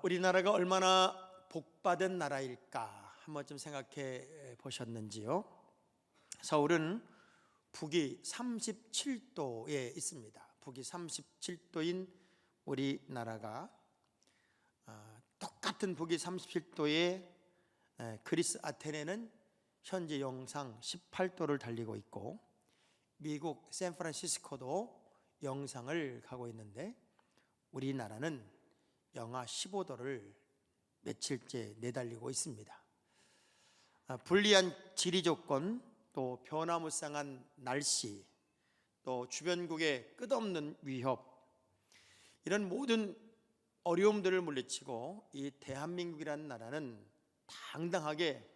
우리나라가 얼마나 복받은 나라일까 한번 좀 생각해 보셨는지요? 서울은 북위 37도에 있습니다. 북위 37도인 우리나라가 똑같은 북위 37도의 그리스 아테네는 현재 영상 18도를 달리고 있고, 미국 샌프란시스코도 영상을 가고 있는데 우리나라는 영하 15도를 며칠째 내달리고 있습니다. 불리한 지리 조건, 또 변화무쌍한 날씨, 또 주변국의 끝없는 위협, 이런 모든 어려움들을 물리치고 이 대한민국이라는 나라는 당당하게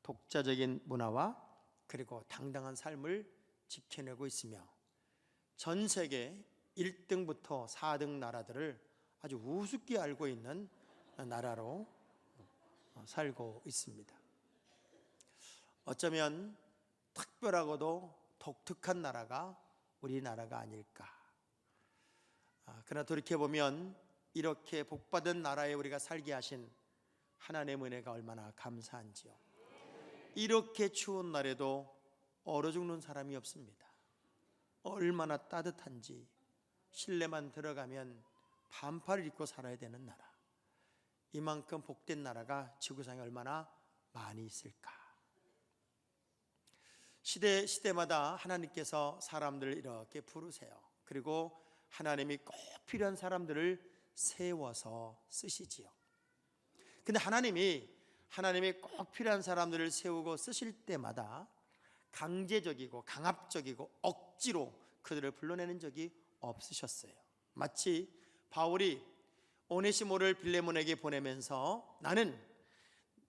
독자적인 문화와 그리고 당당한 삶을 지켜내고 있으며 전 세계 1등부터 4등 나라들을 아주 우습게 알고 있는 나라로 살고 있습니다. 어쩌면 특별하고도 독특한 나라가 우리나라가 아닐까. 그러나 돌이켜보면 이렇게 복받은 나라에 우리가 살게 하신 하나님의 은혜가 얼마나 감사한지요. 이렇게 추운 날에도 얼어 죽는 사람이 없습니다. 얼마나 따뜻한지, 실내만 들어가면 반팔을 입고 살아야 되는 나라, 이만큼 복된 나라가 지구상에 얼마나 많이 있을까. 시대마다 하나님께서 사람들을 이렇게 부르세요. 그리고 하나님이 꼭 필요한 사람들을 세워서 쓰시지요. 근데 하나님이 꼭 필요한 사람들을 세우고 쓰실 때마다 강제적이고 강압적이고 억지로 그들을 불러내는 적이 없으셨어요. 마치 바울이 오네시모를 빌레몬에게 보내면서 나는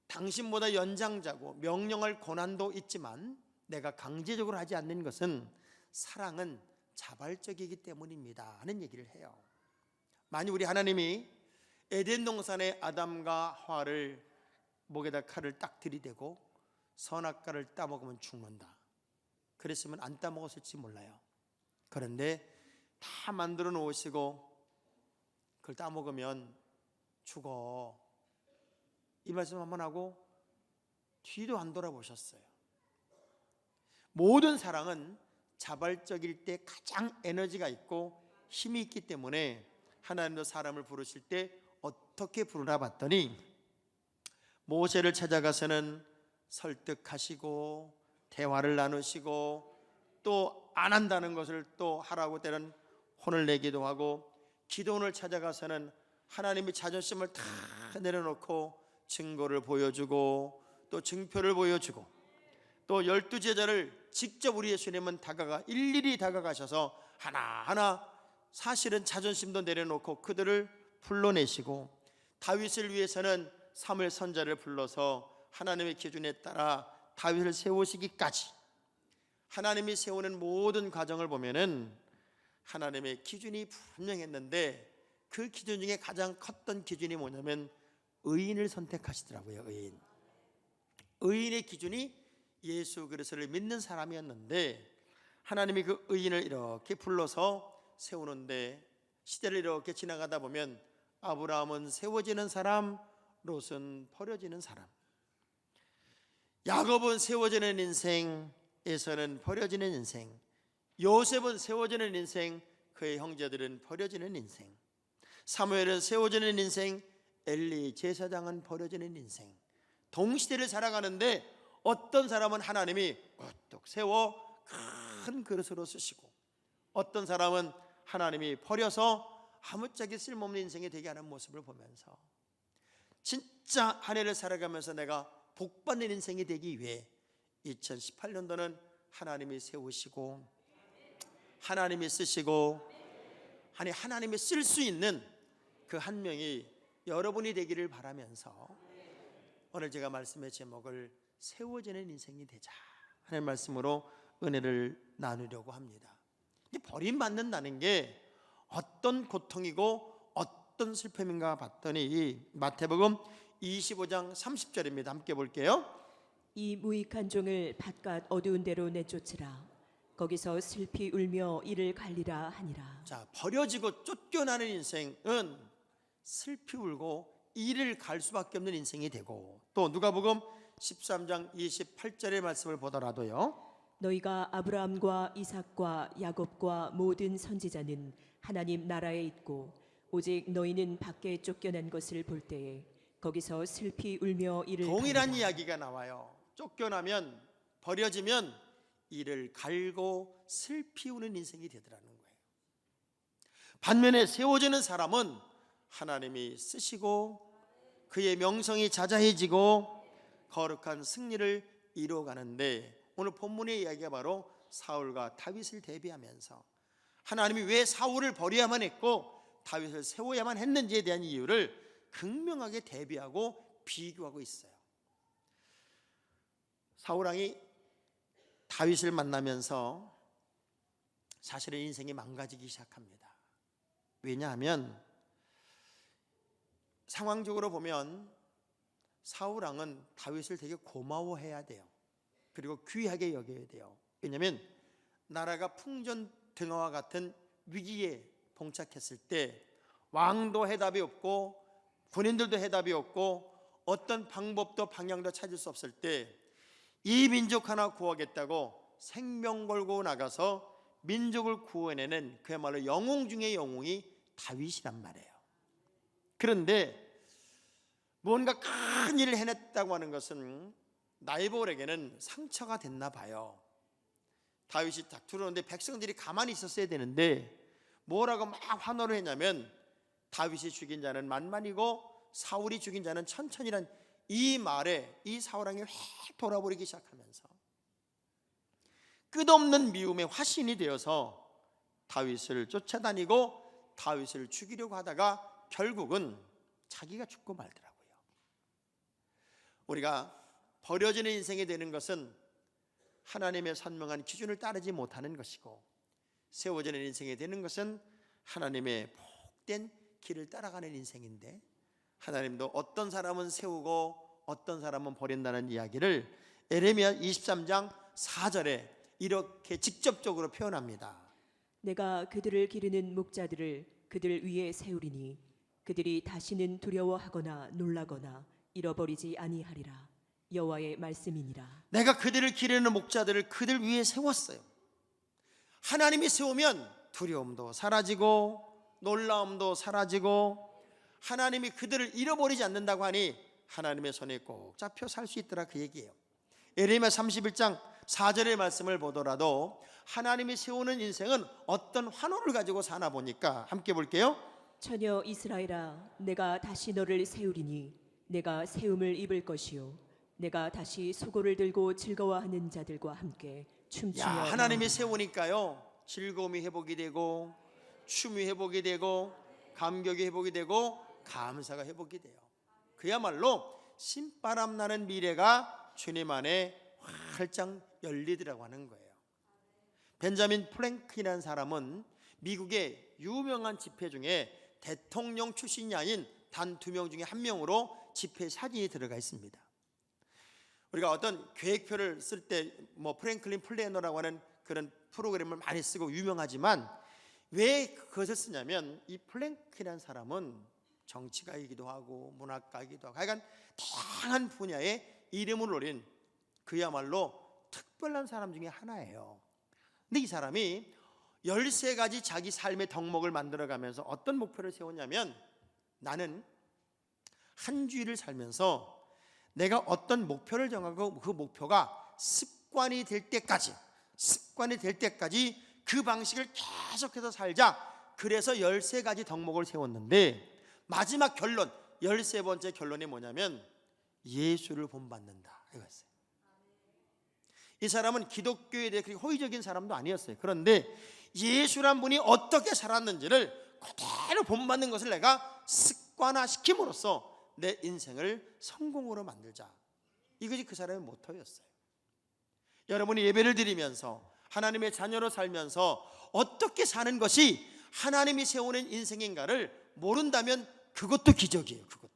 당신보다 연장자고 명령할 권한도 있지만 내가 강제적으로 하지 않는 것은 사랑은 자발적이기 때문입니다 하는 얘기를 해요. 만약 우리 하나님이 에덴 동산의 아담과 하와를 목에다 칼을 딱 들이대고 선악과를 따먹으면 죽는다, 그랬으면 안 따먹었을지 몰라요. 그런데 다 만들어 놓으시고 그걸 따먹으면 죽어, 이 말씀 한번 하고 뒤도 안 돌아보셨어요. 모든 사랑은 자발적일 때 가장 에너지가 있고 힘이 있기 때문에 하나님도 사람을 부르실 때 어떻게 부르나 봤더니 모세를 찾아가서는 설득하시고 대화를 나누시고 또 안 한다는 것을 또 하라고 때는 혼을 내기도 하고, 기도원을 찾아가서는 하나님의 자존심을 다 내려놓고 증거를 보여주고 또 증표를 보여주고, 또 12제자를 직접 우리 예수님은 일일이 다가가셔서 하나하나 사실은 자존심도 내려놓고 그들을 불러내시고, 다윗을 위해서는 사무엘 선지자를 불러서 하나님의 기준에 따라 다윗을 세우시기까지, 하나님이 세우는 모든 과정을 보면은 하나님의 기준이 분명했는데 그 기준 중에 가장 컸던 기준이 뭐냐면 의인을 선택하시더라고요. 의인의 기준이 예수 그리스도를 믿는 사람이었는데 하나님이 그 의인을 이렇게 불러서 세우는데, 시대를 이렇게 지나가다 보면 아브라함은 세워지는 사람, 롯은 버려지는 사람, 야곱은 세워지는 인생, 에서는 버려지는 인생, 요셉은 세워지는 인생, 그의 형제들은 버려지는 인생, 사무엘은 세워지는 인생, 엘리 제사장은 버려지는 인생. 동시대를 살아가는데 어떤 사람은 하나님이 우뚝 세워 큰 그릇으로 쓰시고, 어떤 사람은 하나님이 버려서 아무짝에 쓸모없는 인생이 되게 하는 모습을 보면서 진짜 한 해를 살아가면서 내가 복받는 인생이 되기 위해 2018년도는 하나님이 세우시고 하나님이 쓰시고 하나님이 쓸 수 있는 그 한 명이 여러분이 되기를 바라면서 오늘 제가 말씀의 제목을 세워지는 인생이 되자 하는 말씀으로 은혜를 나누려고 합니다. 버림받는다는 게 어떤 고통이고 어떤 슬픔인가 봤더니 마태복음 25장 30절입니다. 함께 볼게요. 이 무익한 종을 바깥 어두운 데로 내쫓으라. 거기서 슬피 울며 이를 갈리라 하니라. 자, 버려지고 쫓겨나는 인생은 슬피 울고 이를 갈 수밖에 없는 인생이 되고, 또 누가복음 13장 28절의 말씀을 보더라도요, 너희가 아브라함과 이삭과 야곱과 모든 선지자는 하나님 나라에 있고 오직 너희는 밖에 쫓겨난 것을 볼 때에 거기서 슬피 울며 이를 동일한 갈리라. 이야기가 나와요. 쫓겨나면, 버려지면 이를 갈고 슬피 우는 인생이 되더라는 거예요. 반면에 세워지는 사람은 하나님이 쓰시고 그의 명성이 자자해지고 거룩한 승리를 이루어가는데, 오늘 본문의 이야기가 바로 사울과 다윗을 대비하면서 하나님이 왜 사울을 버려야만 했고 다윗을 세워야만 했는지에 대한 이유를 극명하게 대비하고 비교하고 있어요. 사울왕이 다윗을 만나면서 사실은 인생이 망가지기 시작합니다. 왜냐하면 상황적으로 보면 사울왕은 다윗을 되게 고마워해야 돼요. 그리고 귀하게 여겨야 돼요. 왜냐하면 나라가 풍전등화와 같은 위기에 봉착했을 때 왕도 해답이 없고 군인들도 해답이 없고 어떤 방법도 방향도 찾을 수 없을 때 이 민족 하나 구하겠다고 생명 걸고 나가서 민족을 구원해내는 그야말로 영웅 중의 영웅이 다윗이란 말이에요. 그런데 뭔가 큰 일을 해냈다고 하는 것은 나이볼에게는 상처가 됐나 봐요. 다윗이 딱 들어오는데 백성들이 가만히 있었어야 되는데 뭐라고 막 환호를 했냐면, 다윗이 죽인 자는 만만이고 사울이 죽인 자는 천천이란 이 말에 이 사울왕이 확 돌아버리기 시작하면서 끝없는 미움의 화신이 되어서 다윗을 쫓아다니고 다윗을 죽이려고 하다가 결국은 자기가 죽고 말더라고요. 우리가 버려지는 인생이 되는 것은 하나님의 선명한 기준을 따르지 못하는 것이고, 세워지는 인생이 되는 것은 하나님의 복된 길을 따라가는 인생인데, 하나님도 어떤 사람은 세우고 어떤 사람은 버린다는 이야기를 에레미야 23장 4절에 이렇게 직접적으로 표현합니다. 내가 그들을 기르는 목자들을 그들 위에 세우리니 그들이 다시는 두려워하거나 놀라거나 잃어버리지 아니하리라. 여호와의 말씀이니라. 내가 그들을 기르는 목자들을 그들 위에 세웠어요. 하나님이 세우면 두려움도 사라지고 놀라움도 사라지고 하나님이 그들을 잃어버리지 않는다고 하니 하나님의 손에 꼭 잡혀 살 수 있더라, 그 얘기예요. 에레미야 31장 4절의 말씀을 보더라도 하나님이 세우는 인생은 어떤 환호를 가지고 사나 보니까 함께 볼게요. 처녀 이스라엘아, 내가 다시 너를 세우리니 내가 세움을 입을 것이요 내가 다시 수고를 들고 즐거워하는 자들과 함께 춤추며 하나님이 나아가라. 세우니까요 즐거움이 회복이 되고 춤이 회복이 되고 감격이 회복이 되고 감사가 회복이 돼요. 그야말로 신바람 나는 미래가 주님 안에 활짝 열리더라고 하는 거예요. 벤자민 프랭클이라는 사람은 미국의 유명한 지폐 중에 대통령 출신이 아닌 단 2명 중에 1명으로 지폐 사진이 들어가 있습니다. 우리가 어떤 계획표를 쓸 때 프랭클린 플래너라고 하는 그런 프로그램을 많이 쓰고 유명하지만 왜 그것을 쓰냐면, 이 플랭클이라는 사람은 정치가이기도 하고 문학가이기도 하고 하여간 다양한 분야의 이름을 올린 그야말로 특별한 사람 중에 하나예요. 근데 이 사람이 13가지 자기 삶의 덕목을 만들어가면서 어떤 목표를 세웠냐면, 나는 한 주일을 살면서 내가 어떤 목표를 정하고 그 목표가 습관이 될 때까지 그 방식을 계속해서 살자. 그래서 13가지 덕목을 세웠는데 마지막 결론, 13번째 결론이 뭐냐면 예수를 본받는다 이거였어요. 이 사람은 기독교에 대해 그렇게 호의적인 사람도 아니었어요. 그런데 예수란 분이 어떻게 살았는지를 그대로 본받는 것을 내가 습관화시킴으로써 내 인생을 성공으로 만들자. 이것이 그 사람의 모토였어요. 여러분이 예배를 드리면서 하나님의 자녀로 살면서 어떻게 사는 것이 하나님이 세우는 인생인가를 모른다면 그것도 기적이에요. 그것도.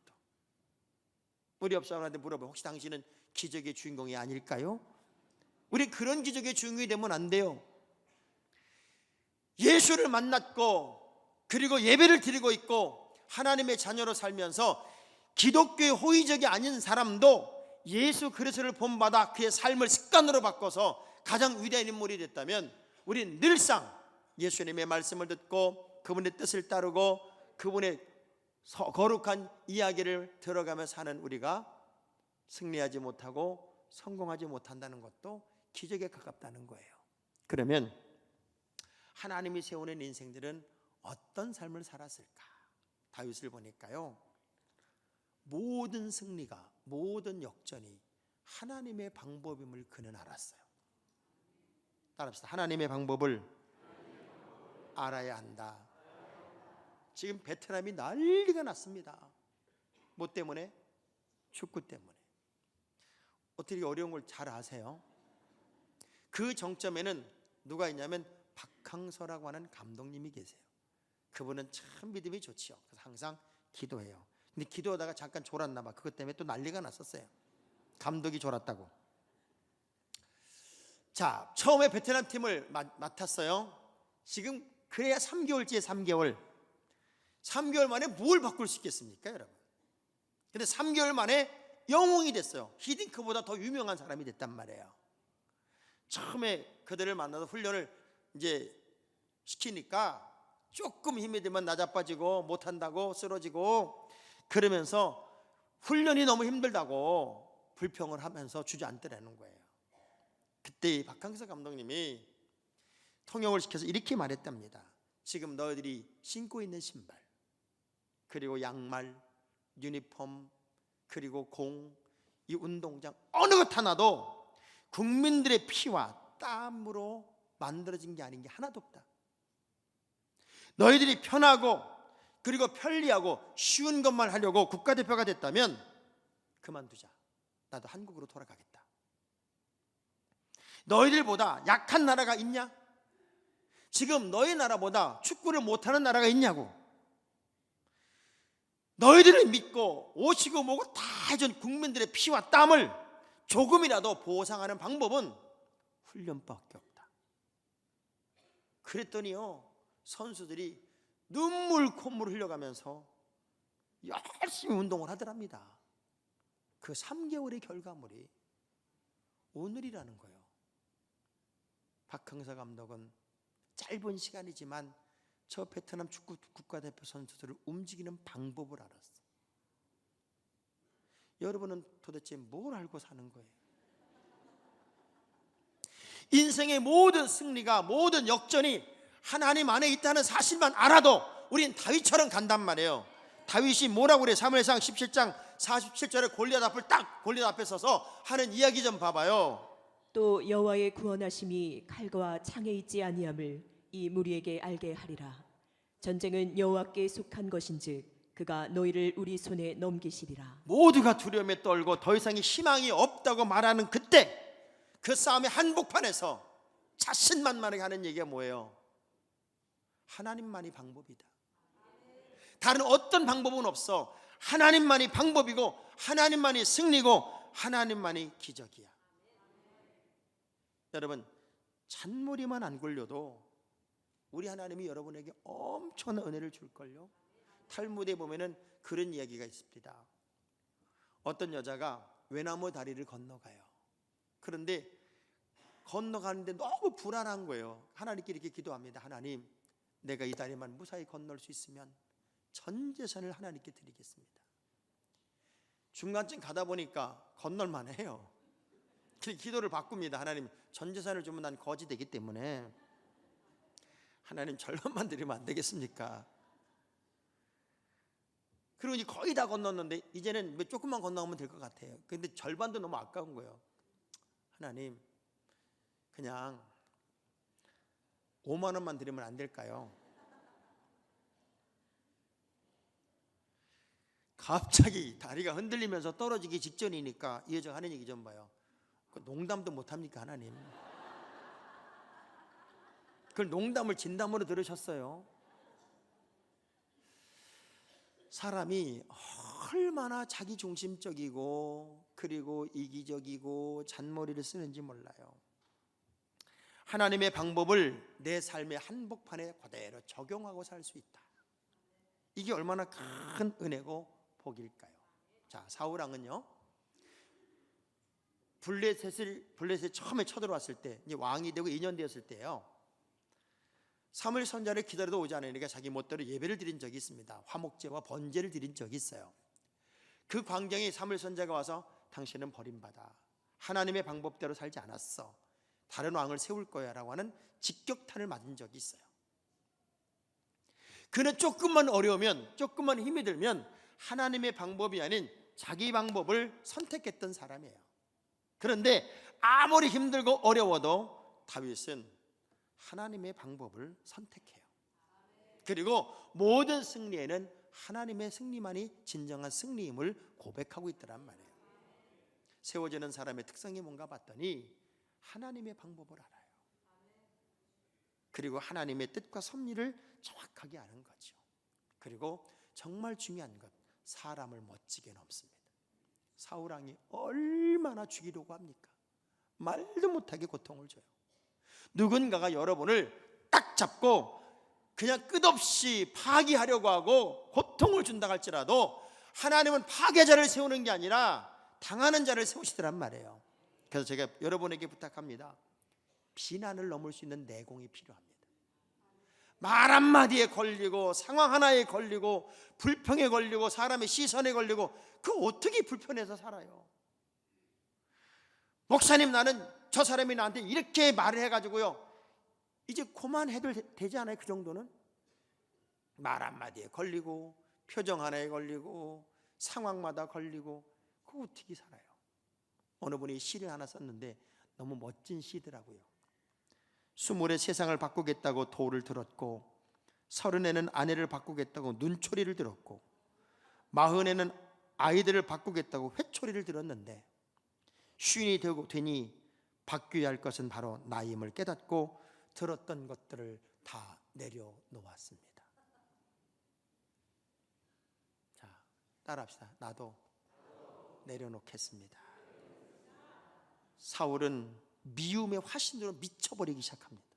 우리 옆 사람한테 물어봐요. 혹시 당신은 기적의 주인공이 아닐까요? 우리 그런 기적의 주인공이 되면 안 돼요. 예수를 만났고 그리고 예배를 드리고 있고 하나님의 자녀로 살면서 기독교의 호의적이 아닌 사람도 예수 그리스도를 본받아 그의 삶을 습관으로 바꿔서 가장 위대한 인물이 됐다면, 우리는 늘상 예수님의 말씀을 듣고 그분의 뜻을 따르고 그분의 거룩한 이야기를 들어가며 사는 우리가 승리하지 못하고 성공하지 못한다는 것도 기적에 가깝다는 거예요. 그러면 하나님이 세우는 인생들은 어떤 삶을 살았을까? 다윗을 보니까요, 모든 승리가, 모든 역전이 하나님의 방법임을 그는 알았어요. 따라합시다. 하나님의 방법을 알아야 한다. 지금 베트남이 난리가 났습니다. 뭐 때문에? 축구 때문에. 어떻게 어려운 걸 잘 아세요? 그 정점에는 누가 있냐면 박항서라고 하는 감독님이 계세요. 그분은 참 믿음이 좋지요. 그래서 항상 기도해요. 근데 기도하다가 잠깐 졸았나 봐. 그것 때문에 또 난리가 났었어요. 감독이 졸았다고. 자, 처음에 베트남 팀을 맡았어요. 지금 그래야 3개월째 3개월. 3개월 만에 뭘 바꿀 수 있겠습니까, 여러분? 근데 3개월 만에 영웅이 됐어요. 히딩크보다 더 유명한 사람이 됐단 말이에요. 처음에 그들을 만나서 훈련을 이제 시키니까 조금 힘이 들면 나자빠지고 못한다고 쓰러지고 그러면서 훈련이 너무 힘들다고 불평을 하면서 주저앉더라는 거예요. 그때 박항서 감독님이 통역을 시켜서 이렇게 말했답니다. 지금 너희들이 신고 있는 신발, 그리고 양말, 유니폼, 그리고 공, 이 운동장 어느 것 하나도 국민들의 피와 땀으로 만들어진 게 아닌 게 하나도 없다. 너희들이 편하고 그리고 편리하고 쉬운 것만 하려고 국가대표가 됐다면 그만두자. 나도 한국으로 돌아가겠다. 너희들보다 약한 나라가 있냐? 지금 너희 나라보다 축구를 못하는 나라가 있냐고. 너희들을 믿고 오시고 뭐고 다 해준 국민들의 피와 땀을 조금이라도 보상하는 방법은 훈련밖에 없다. 그랬더니요, 선수들이 눈물 콧물 흘려가면서 열심히 운동을 하더랍니다. 그 3개월의 결과물이 오늘이라는 거예요. 박항서 감독은 짧은 시간이지만 저 베트남 축구 국가대표 선수들을 움직이는 방법을 알았어. 여러분은 도대체 뭘 알고 사는 거예요? 인생의 모든 승리가, 모든 역전이 하나님 안에 있다는 사실만 알아도 우린 다윗처럼 간단 말이에요. 다윗이 뭐라고 그래요? 사무엘상 17장 47절에 골리앗 앞에 서서 하는 이야기 좀 봐봐요. 또 여호와의 구원하심이 칼과 창에 있지 아니함을 이 무리에게 알게 하리라. 전쟁은 여호와께 속한 것인즉 그가 너희를 우리 손에 넘기시리라. 모두가 두려움에 떨고 더 이상의 희망이 없다고 말하는 그때, 그 싸움의 한복판에서 자신만만하게 하는 얘기가 뭐예요? 하나님만이 방법이다. 다른 어떤 방법은 없어. 하나님만이 방법이고 하나님만이 승리고 하나님만이 기적이야. 여러분, 잔머리만 안 굴려도 우리 하나님이 여러분에게 엄청난 은혜를 줄걸요. 탈무드에 보면은 그런 이야기가 있습니다. 어떤 여자가 외나무 다리를 건너가요. 그런데 건너가는데 너무 불안한 거예요. 하나님께 이렇게 기도합니다. 하나님, 내가 이 다리만 무사히 건널 수 있으면 전 재산을 하나님께 드리겠습니다. 중간쯤 가다 보니까 건널만 해요. 기도를 바꿉니다. 하나님, 전 재산을 주면 난 거지 되기 때문에 하나님 절반만 드리면 안 되겠습니까? 그리고 이제 거의 다 건넜는데 이제는 조금만 건너가면 될 것 같아요. 근데 절반도 너무 아까운 거예요. 하나님, 그냥 5만 원만 드리면 안 될까요? 갑자기 다리가 흔들리면서 떨어지기 직전이니까 이 여자가 하는 얘기 좀 봐요. 농담도 못합니까, 하나님? 그걸 농담을 진담으로 들으셨어요. 사람이 얼마나 자기중심적이고 그리고 이기적이고 잔머리를 쓰는지 몰라요. 하나님의 방법을 내 삶의 한복판에 그대로 적용하고 살 수 있다. 이게 얼마나 큰 은혜고 복일까요? 자, 사울왕은요, 블레셋 처음에 쳐들어왔을 때, 이제 왕이 되고 2년 되었을 때예요. 사무엘 선지자를 기다려도 오지 않으니까 자기 멋대로 예배를 드린 적이 있습니다. 화목제와 번제를 드린 적이 있어요. 그 광경에 사무엘 선지자가 와서 당신은 버림받아 하나님의 방법대로 살지 않았어, 다른 왕을 세울 거야 라고 하는 직격탄을 맞은 적이 있어요. 그는 조금만 어려우면, 조금만 힘이 들면 하나님의 방법이 아닌 자기 방법을 선택했던 사람이에요. 그런데 아무리 힘들고 어려워도 다윗은 하나님의 방법을 선택해요. 그리고 모든 승리에는 하나님의 승리만이 진정한 승리임을 고백하고 있더란 말이에요. 세워지는 사람의 특성이 뭔가 봤더니 하나님의 방법을 알아요. 그리고 하나님의 뜻과 섭리를 정확하게 아는 거죠. 그리고 정말 중요한 것, 사람을 멋지게 넘습니다. 사울왕이 얼마나 죽이려고 합니까? 말도 못하게 고통을 줘요. 누군가가 여러분을 딱 잡고 그냥 끝없이 파괴하려고 하고 고통을 준다 할지라도 하나님은 파괴자를 세우는 게 아니라 당하는 자를 세우시더란 말이에요. 그래서 제가 여러분에게 부탁합니다. 비난을 넘을 수 있는 내공이 필요합니다. 말 한마디에 걸리고 상황 하나에 걸리고 불평에 걸리고 사람의 시선에 걸리고 그 어떻게 불편해서 살아요? 목사님, 나는 저 사람이 나한테 이렇게 말을 해가지고요, 이제 그만해도 되지 않아요? 그 정도는? 말 한마디에 걸리고 표정 하나에 걸리고 상황마다 걸리고 그거 어떻게 살아요? 어느 분이 시를 하나 썼는데 너무 멋진 시더라고요. 20에 세상을 바꾸겠다고 도를 들었고, 30에는 아내를 바꾸겠다고 눈초리를 들었고, 40에는 아이들을 바꾸겠다고 회초리를 들었는데, 50이 되니 바뀌어야 할 것은 바로 나임을 깨닫고 들었던 것들을 다 내려놓았습니다. 자, 따라합시다. 나도 내려놓겠습니다. 사울은 미움의 화신으로 미쳐버리기 시작합니다.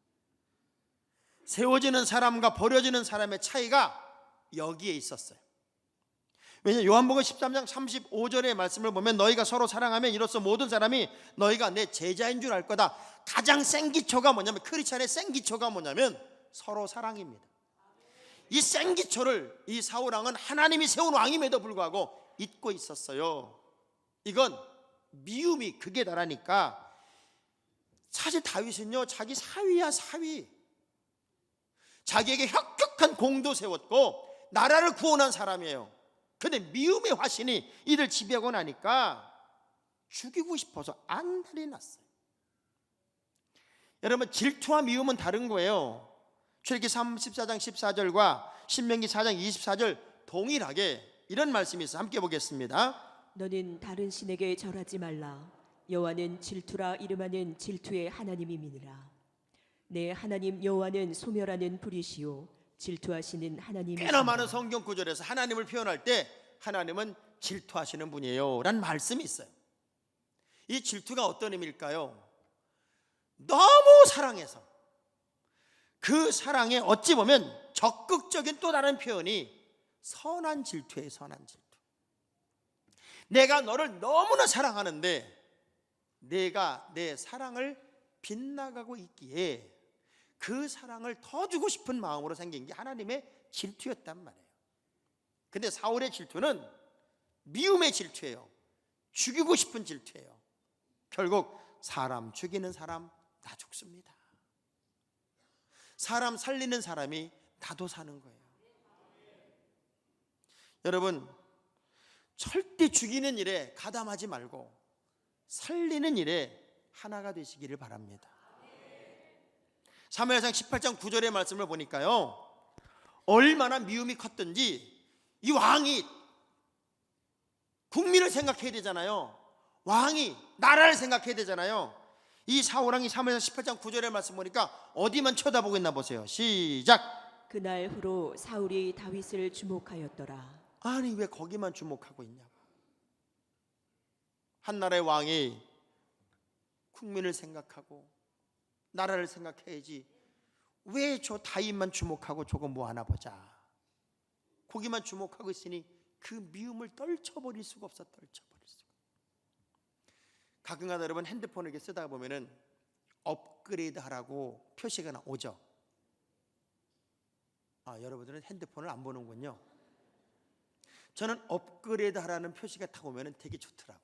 세워지는 사람과 버려지는 사람의 차이가 여기에 있었어요. 왜냐하면 요한복음 13장 35절의 말씀을 보면 너희가 서로 사랑하면 이로써 모든 사람이 너희가 내 제자인 줄 알 거다. 가장 센 기초가 뭐냐면, 크리스찬의 센 기초가 뭐냐면 서로 사랑입니다. 이 센 기초를 이 사울왕은 하나님이 세운 왕임에도 불구하고 잊고 있었어요. 이건 미움이 극에 달하니까, 사실 다윗은요, 자기 사위야 사위, 자기에게 혁혁한 공도 세웠고 나라를 구원한 사람이에요. 그런데 미움의 화신이 이를 지배하고 나니까 죽이고 싶어서 안달이 났어요. 여러분, 질투와 미움은 다른 거예요. 출애굽기 34장 14절과 신명기 4장 24절 동일하게 이런 말씀이 있어요. 함께 보겠습니다. 너는 다른 신에게 절하지 말라. 여호와는 질투라 이름하는 질투의 하나님이니라. 내 하나님 여호와는 소멸하는 불이시요 질투하시는 하나님이시라. 꽤나 많은 성경 구절에서 하나님을 표현할 때 하나님은 질투하시는 분이에요 라는 말씀이 있어요. 이 질투가 어떤 의미일까요? 너무 사랑해서 그 사랑에 어찌 보면 적극적인 또 다른 표현이 선한 질투예요. 선한 질투. 내가 너를 너무나 사랑하는데 내가 내 사랑을 빗나가고 있기에 그 사랑을 더 주고 싶은 마음으로 생긴 게 하나님의 질투였단 말이에요. 근데 사울의 질투는 미움의 질투예요. 죽이고 싶은 질투예요. 결국 사람 죽이는 사람 다 죽습니다. 사람 살리는 사람이 나도 사는 거예요. 여러분, 절대 죽이는 일에 가담하지 말고 살리는 일에 하나가 되시기를 바랍니다. 사무엘상 18장 9절의 말씀을 보니까요, 얼마나 미움이 컸던지 이 왕이 국민을 생각해야 되잖아요. 왕이 나라를 생각해야 되잖아요. 이 사울왕이 사무엘상 18장 9절의 말씀 보니까 어디만 쳐다보고 있나 보세요. 시작. 그날 후로 사울이 다윗을 주목하였더라. 아니, 왜 거기만 주목하고 있냐. 한 나라의 왕이 국민을 생각하고 나라를 생각해야지 왜 저 다윗만 주목하고 저거 뭐 하나 보자, 거기만 주목하고 있으니 그 미움을 떨쳐버릴 수가 없어. 떨쳐버릴 수가. 가끔가다 여러분 핸드폰을 이렇게 쓰다가 보면은 업그레이드 하라고 표시가 나오죠. 여러분들은 핸드폰을 안 보는군요. 저는 업그레이드 하라는 표시가 딱 오면은 되게 좋더라고.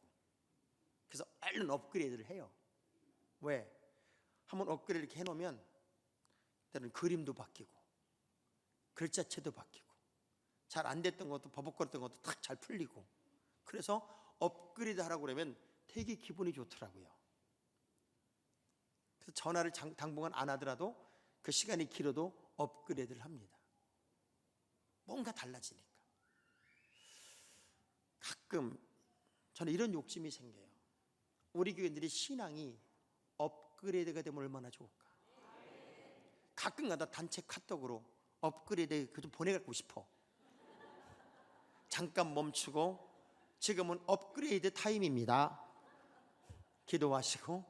그래서 얼른 업그레이드를 해요. 왜? 한번 업그레이드 이렇게 해놓으면 때로는 그림도 바뀌고 글자체도 바뀌고 잘 안 됐던 것도 버벅거렸던 것도 딱 잘 풀리고, 그래서 업그레이드 하라고 그러면 되게 기분이 좋더라고요. 그래서 전화를 당분간 안 하더라도 그 시간이 길어도 업그레이드를 합니다. 뭔가 달라지니까. 가끔 저는 이런 욕심이 생겨요. 우리 교인들이 신앙이 업그레이드가 되면 얼마나 좋을까. 가끔가다 단체 카톡으로 업그레이드 좀 보내갖고 싶어. 잠깐 멈추고 지금은 업그레이드 타임입니다. 기도하시고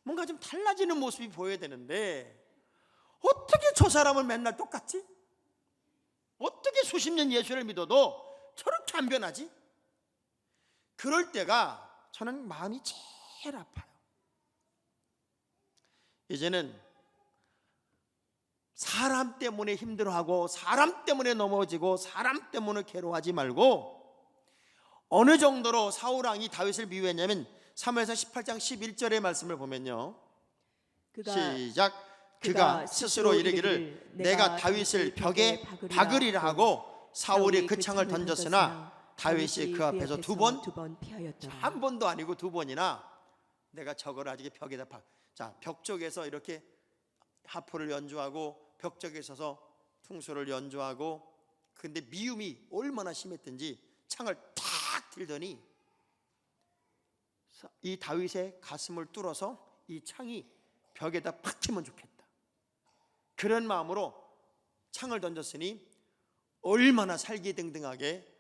뭔가 좀 달라지는 모습이 보여야 되는데 어떻게 저 사람은 맨날 똑같지? 어떻게 수십 년 예수를 믿어도 저렇게 안 변하지? 그럴 때가 저는 마음이 제일 아파요. 이제는 사람 때문에 힘들어하고 사람 때문에 넘어지고 사람 때문에 괴로워하지 말고, 어느 정도로 사울왕이 다윗을 비유했냐면 사무엘상 18장 11절의 말씀을 보면요, 시작. 그가 스스로 이르기를 내가 다윗을 벽에 박으리라 하고 사울이 그 창을 던졌으나 다윗이 그 앞에서 두 번 피하였더라. 한 번도 아니고 두 번이나 내가 저걸 아직 벽에다 벽 쪽에서 이렇게 하프를 연주하고 벽 쪽에 서서 퉁소를 연주하고, 근데 미움이 얼마나 심했든지 창을 탁 들더니 이 다윗의 가슴을 뚫어서 이 창이 벽에다 박히면 좋겠다, 그런 마음으로 창을 던졌으니 얼마나 살기등등하게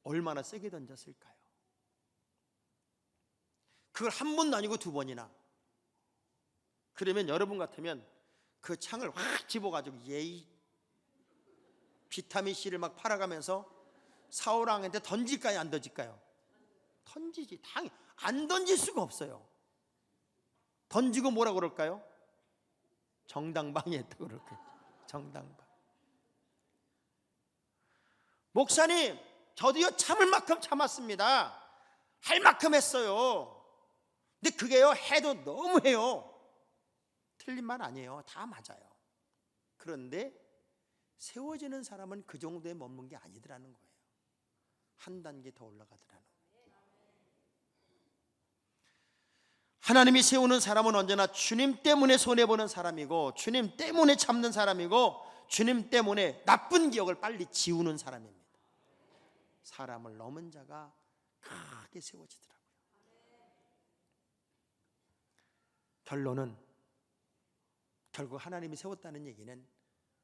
얼마나 세게 던졌을까요? 그걸 한 번도 아니고 두 번이나. 그러면 여러분 같으면 그 창을 확 집어가지고 비타민 C를 막 팔아가면서 사울왕한테 던질까요, 안 던질까요? 던지지. 당연히 안 던질 수가 없어요. 던지고 뭐라 그럴까요? 정당방위했다고 그럴까요? 정당방. 목사님, 저도요 참을 만큼 참았습니다. 할 만큼 했어요. 근데 그게요 해도 너무 해요. 틀린 말 아니에요. 다 맞아요. 그런데 세워지는 사람은 그 정도에 머문 게 아니더라는 거예요. 한 단계 더 올라가더라는 거예요. 하나님이 세우는 사람은 언제나 주님 때문에 손해보는 사람이고, 주님 때문에 참는 사람이고, 주님 때문에 나쁜 기억을 빨리 지우는 사람입니다. 사람을 넘은 자가 크게 세워지더라고요. 결론은 결국 하나님이 세웠다는 얘기는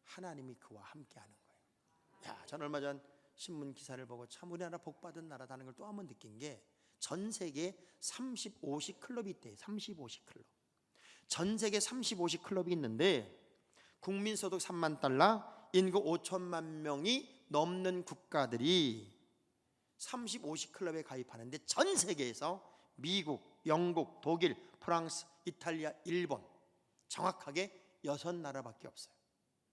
하나님이 그와 함께하는 거예요. 저는 얼마 전 신문 기사를 보고 참 우리나라 복받은 나라다는 걸 또 한 번 느낀 게, 전 세계 35시 클럽이 있대요. 35시 클럽. 전 세계 35시 클럽이 있는데 국민소득 3만 달러, 인구 5천만 명이 넘는 국가들이 35시 클럽에 가입하는데, 전 세계에서 미국, 영국, 독일, 프랑스, 이탈리아, 일본, 정확하게 6나라밖에 없어요.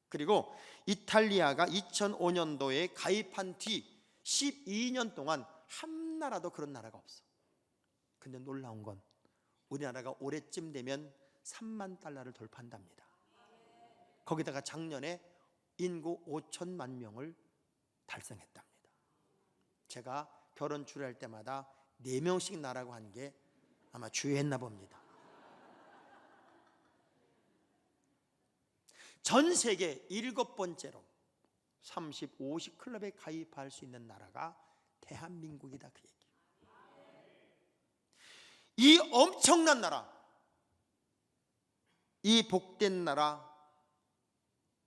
그리고 이탈리아가 2005년도에 가입한 뒤 12년 동안 한 나라도 그런 나라가 없어. 근데 놀라운 건 우리나라가 올해쯤 되면 3만 달러를 돌파한답니다. 거기다가 작년에 인구 5천만 명을 달성했답니다. 제가 결혼 주례할 때마다 4명씩 나라고 한 게 아마 주의했나 봅니다. 전 세계 7번째로 35시 클럽에 가입할 수 있는 나라가 대한민국이다, 그 얘기예요. 이 엄청난 나라, 이 복된 나라,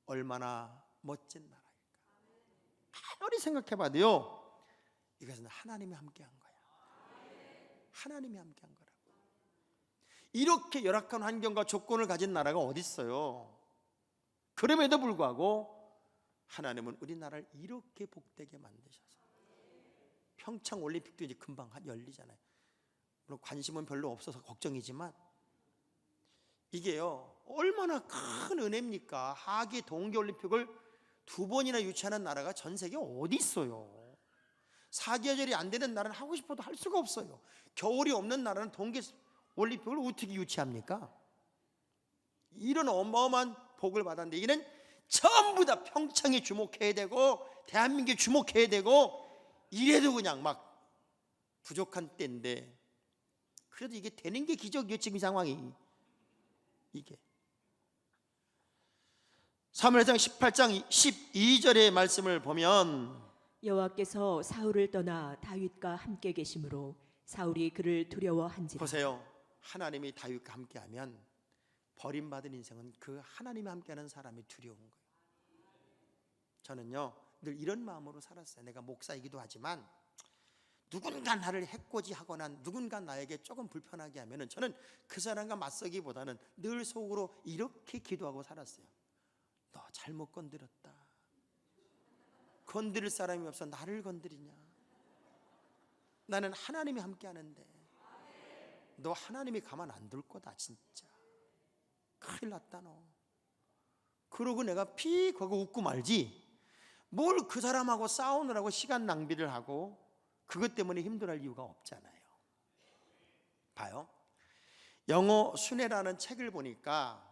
얼마나 멋진 나라일까. 아무리 생각해봐도요, 이것은 하나님이 함께한 거야. 하나님이 함께한 거라고. 이렇게 열악한 환경과 조건을 가진 나라가 어디 있어요? 그럼에도 불구하고 하나님은 우리나라를 이렇게 복되게 만드셔서 평창 올림픽도 이제 금방 열리잖아요. 물론 관심은 별로 없어서 걱정이지만 이게요 얼마나 큰 은혜입니까? 하계 동계올림픽을 2번이나 유치하는 나라가 전 세계에 어디 있어요? 사계절이 안 되는 나라는 하고 싶어도 할 수가 없어요. 겨울이 없는 나라는 동계올림픽을 어떻게 유치합니까? 이런 어마어마한 복을 받았는데 이는 전부 다 평창에 주목해야 되고 대한민국에 주목해야 되고 이래도 그냥 막 부족한 때인데 그래도 이게 되는 게 기적이에요. 지금 이 상황이 이게 사무엘상 18장 12절의 말씀을 보면 여호와께서 사울을 떠나 다윗과 함께 계심으로 사울이 그를 두려워한지라. 보세요. 하나님이 다윗과 함께하면 버림받은 인생은 그 하나님이 함께하는 사람이 두려운 거예요. 저는요 늘 이런 마음으로 살았어요. 내가 목사이기도 하지만 누군가 나를 해코지하거나 누군가 나에게 조금 불편하게 하면은 저는 그 사람과 맞서기보다는 늘 속으로 이렇게 기도하고 살았어요. 너 잘못 건드렸다. 건드릴 사람이 없어 나를 건드리냐. 나는 하나님이 함께 하는데 너 하나님이 가만 안 둘 거다 진짜. 큰일 났다 너. 그러고 내가 픽 하고 웃고 말지 뭘 그 사람하고 싸우느라고 시간 낭비를 하고 그것 때문에 힘들어할 이유가 없잖아요. 봐요. 영어 순회라는 책을 보니까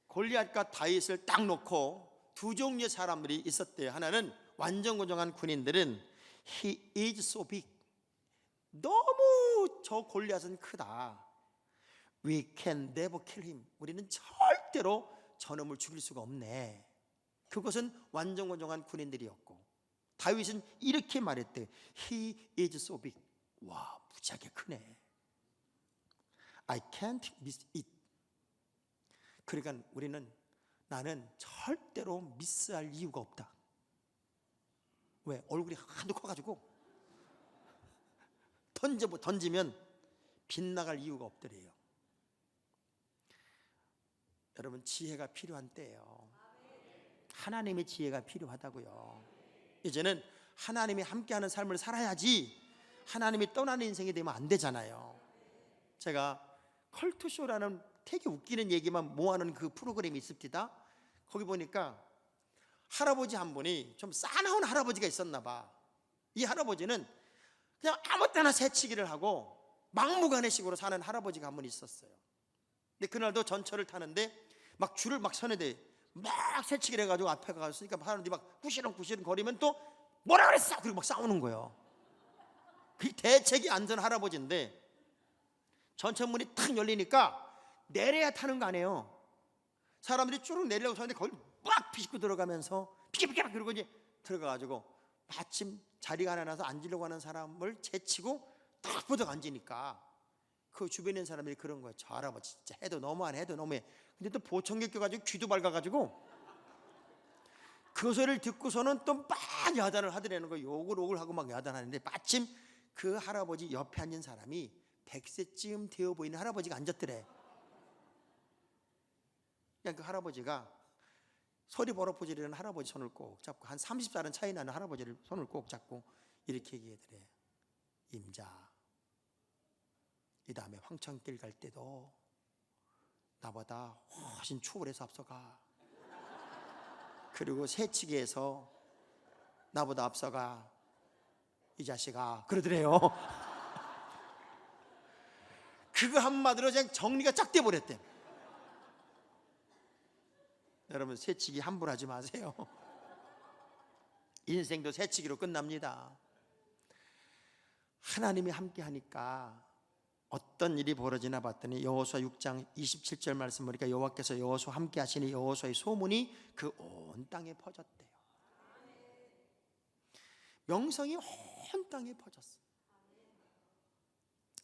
골리앗과 다윗을 딱 놓고 두 종류의 사람들이 있었대요. 하나는 완전고정한 군인들은 He is so big. 너무 저 골리앗은 크다. We can never kill him. 우리는 절대로 저놈을 죽일 수가 없네. 그것은 완전고정한 군인들이었고 다윗은 이렇게 말했대. He is so big. 와, 무지하게 크네. I can't miss it. 그러니까 나는 절대로 미스할 이유가 없다. 왜? 얼굴이 하도 커가지고 던지면 빗나갈 이유가 없더래요. 여러분 지혜가 필요한 때예요. 하나님의 지혜가 필요하다고요. 이제는 하나님이 함께하는 삶을 살아야지 하나님이 떠나는 인생이 되면 안 되잖아요. 제가 컬투쇼라는 되게 웃기는 얘기만 모아놓은 그 프로그램이 있습니다. 거기 보니까 할아버지 한 분이 좀 싸나운 할아버지가 있었나 봐. 이 할아버지는 그냥 아무 때나 새치기를 하고 막무가내식으로 사는 할아버지가 한 분 있었어요. 근데 그날도 전철을 타는데 막 줄을 막 서는데 막 새치기를 해가지고 앞에 가서 사람들이 막 구시렁구시렁 거리면 또 뭐라 그랬어? 그리고 막 싸우는 거예요. 그 대책이 안 된 할아버지인데 전철문이 탁 열리니까 내려야 타는 거 아니에요. 사람들이 쭉 내리려고 서는데 거기 막 비집고 들어가면서 피키피키 그러고 이제 들어가가지고 마침 자리가 하나 나서 앉으려고 하는 사람을 제치고 딱 보덕 앉으니까 그 주변에 있는 사람들이 그런 거예요. 저 할아버지 진짜 해도 너무하네, 해도 너무해. 근데 또 보청기 껴가지고 귀도 밝아가지고 그 소리를 듣고서는 또 막 야단을 하더라는 거예요. 욕을 하고 막 야단하는데 마침 그 할아버지 옆에 앉은 사람이 100세쯤 되어 보이는 할아버지가 앉았더래. 그냥 그 할아버지가 소리 버럭부지르는 할아버지 손을 꼭 잡고 한 30살은 차이 나는 할아버지를 손을 꼭 잡고 이렇게 얘기하더래. 임자, 이 다음에 황천길 갈 때도 나보다 훨씬 추월해서 앞서가. 그리고 새치기에서 나보다 앞서가. 이 자식아, 그러더래요. 그거 한마디로 그냥 정리가 쫙 돼버렸대. 여러분 새치기 함부로 하지 마세요. 인생도 새치기로 끝납니다. 하나님이 함께 하니까 어떤 일이 벌어지나 봤더니 여호수아 6장 27절 말씀 보니까 여호와께서 여호수아 함께 하시니 여호수아의 소문이 그 온 땅에 퍼졌대요. 명성이 온 땅에 퍼졌어요.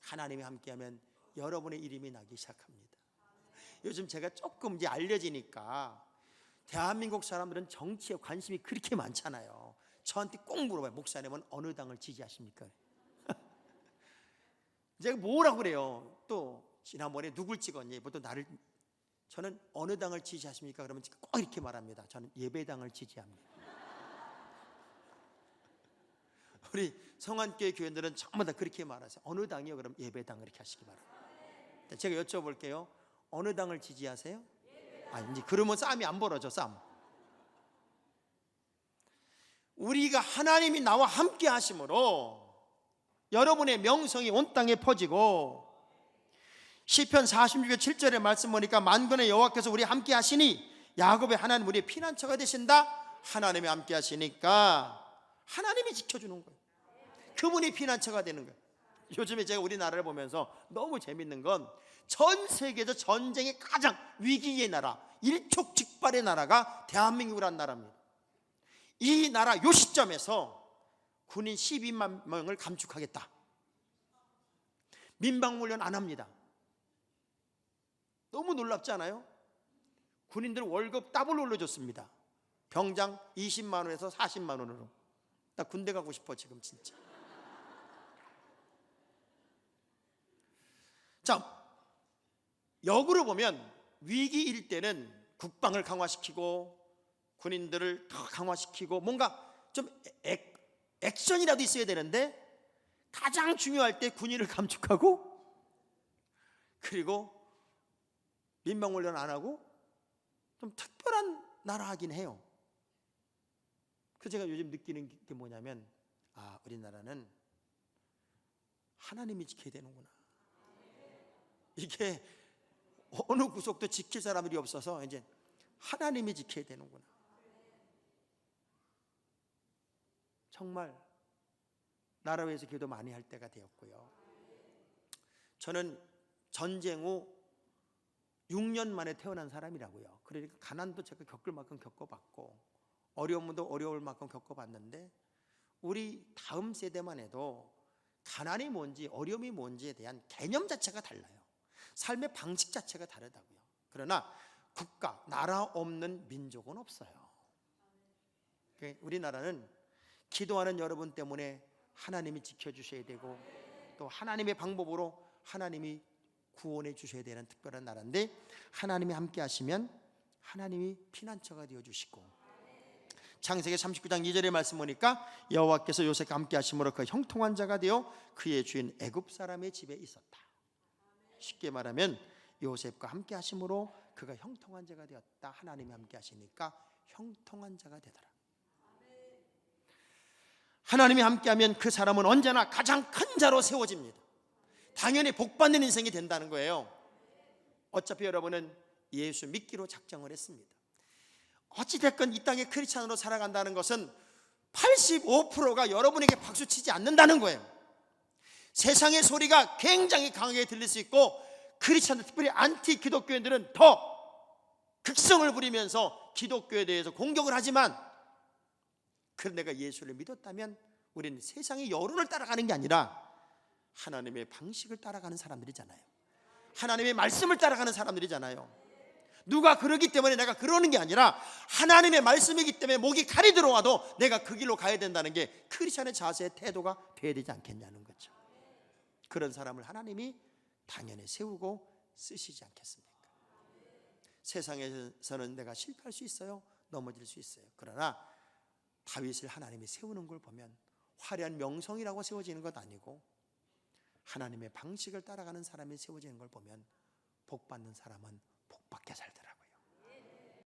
하나님이 함께하면 여러분의 이름이 나기 시작합니다. 요즘 제가 조금 이제 알려지니까 대한민국 사람들은 정치에 관심이 그렇게 많잖아요. 저한테 꼭 물어봐요. 목사님은 어느 당을 지지하십니까? 제가 뭐라고 그래요? 또 지난번에 누굴 찍었니? 보통 저는 어느 당을 지지하십니까? 그러면 꼭 이렇게 말합니다. 저는 예배당을 지지합니다. 우리 성안교회 교회들은 전부 다 그렇게 말하세요. 어느 당이요? 그럼 예배당 이렇게 하시기 바랍니다. 제가 여쭤볼게요. 어느 당을 지지하세요? 이제 그러면 싸움이 안 벌어져. 싸움. 우리가 하나님이 나와 함께 하심으로 여러분의 명성이 온 땅에 퍼지고, 시편 46편 7절의 말씀 보니까 만군의 여호와께서 우리 함께 하시니 야곱의 하나님 우리의 피난처가 되신다. 하나님이 함께 하시니까 하나님이 지켜주는 거예요. 그분이 피난처가 되는 거예요. 요즘에 제가 우리나라를 보면서 너무 재밌는 건, 전 세계에서 전쟁의 가장 위기의 나라, 일촉즉발의 나라가 대한민국이라는 나라입니다. 이 나라 요 시점에서 군인 12만 명을 감축하겠다. 민방훈련 안 합니다. 너무 놀랍지 않아요? 군인들 월급 더블 올려줬습니다. 병장 20만 원에서 40만 원으로. 나 군대 가고 싶어 지금 진짜. 자, 역으로 보면 위기일 때는 국방을 강화시키고 군인들을 더 강화시키고 뭔가 좀 액션이라도 있어야 되는데, 가장 중요할 때 군인을 감축하고 그리고 민방훈련 안 하고 좀 특별한 나라 하긴 해요. 그래서 제가 요즘 느끼는 게 뭐냐면, 우리나라는 하나님이 지켜야 되는구나. 이게 어느 구석도 지킬 사람들이 없어서 이제 하나님이 지켜야 되는구나. 정말 나라 위해서 기도 많이 할 때가 되었고요. 저는 전쟁 후 6년 만에 태어난 사람이라고요. 그러니까 가난도 제가 겪을 만큼 겪어봤고 어려움도 어려울 만큼 겪어봤는데, 우리 다음 세대만 해도 가난이 뭔지 어려움이 뭔지에 대한 개념 자체가 달라요. 삶의 방식 자체가 다르다고요. 그러나 국가, 나라 없는 민족은 없어요. 우리나라는 기도하는 여러분 때문에 하나님이 지켜주셔야 되고, 또 하나님의 방법으로 하나님이 구원해 주셔야 되는 특별한 나라인데, 하나님이 함께 하시면 하나님이 피난처가 되어주시고, 창세기 39장 2절의 말씀 보니까 여호와께서 요셉과 함께 하심으로 그 형통한 자가 되어 그의 주인 애굽 사람의 집에 있었다. 쉽게 말하면 요셉과 함께 하심으로 그가 형통한 자가 되었다. 하나님이 함께 하시니까 형통한 자가 되더라. 하나님이 함께하면 그 사람은 언제나 가장 큰 자로 세워집니다. 당연히 복받는 인생이 된다는 거예요. 어차피 여러분은 예수 믿기로 작정을 했습니다. 어찌됐건 이 땅의 크리스찬으로 살아간다는 것은 85%가 여러분에게 박수치지 않는다는 거예요. 세상의 소리가 굉장히 강하게 들릴 수 있고, 크리스찬들, 특별히 안티 기독교인들은 더 극성을 부리면서 기독교에 대해서 공격을 하지만, 그런 내가 예수를 믿었다면 우리는 세상의 여론을 따라가는 게 아니라 하나님의 방식을 따라가는 사람들이잖아요. 하나님의 말씀을 따라가는 사람들이잖아요. 누가 그러기 때문에 내가 그러는 게 아니라 하나님의 말씀이기 때문에 목이 칼이 들어와도 내가 그 길로 가야 된다는 게 크리스찬의 자세의 태도가 돼야 되지 않겠냐는 거죠. 그런 사람을 하나님이 당연히 세우고 쓰시지 않겠습니까? 세상에서는 내가 실패할 수 있어요. 넘어질 수 있어요. 그러나 다윗을 하나님이 세우는 걸 보면 화려한 명성이라고 세워지는 것 아니고 하나님의 방식을 따라가는 사람이 세워지는 걸 보면 복받는 사람은 복받게 살더라.